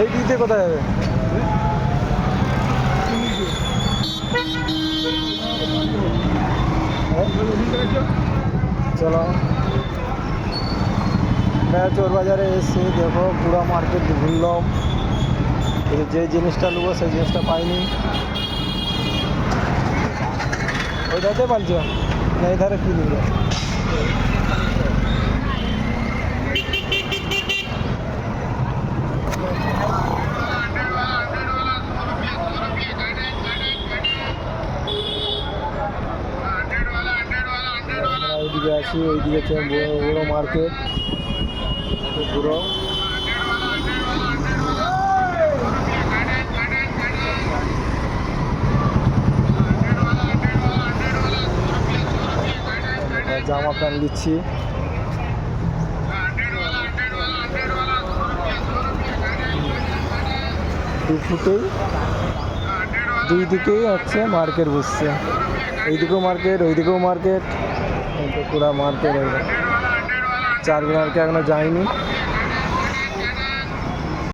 এই দিতে কোথায় যাবে? চলো চোর বাজারে এসে দেখো পুরো মার্কেট ঘুরলাম, কিন্তু যে জিনিসটা নেবো সেই জিনিসটা পাইনি। ওই ধারে পারছো না, এই ধারে কি নেবে? ওইদিকে আছি, ওইদিকে হচ্ছে বড় মার্কেট পুরো। জামা প্যান্ট নিচ্ছি। ফুটেই দুই দিকেই হচ্ছে মার্কেট বসছে, এইদিকেও মার্কেট ওইদিকেও মার্কেট, পুরো মার্কেট। চারমিনারকে এখনো যায়নি।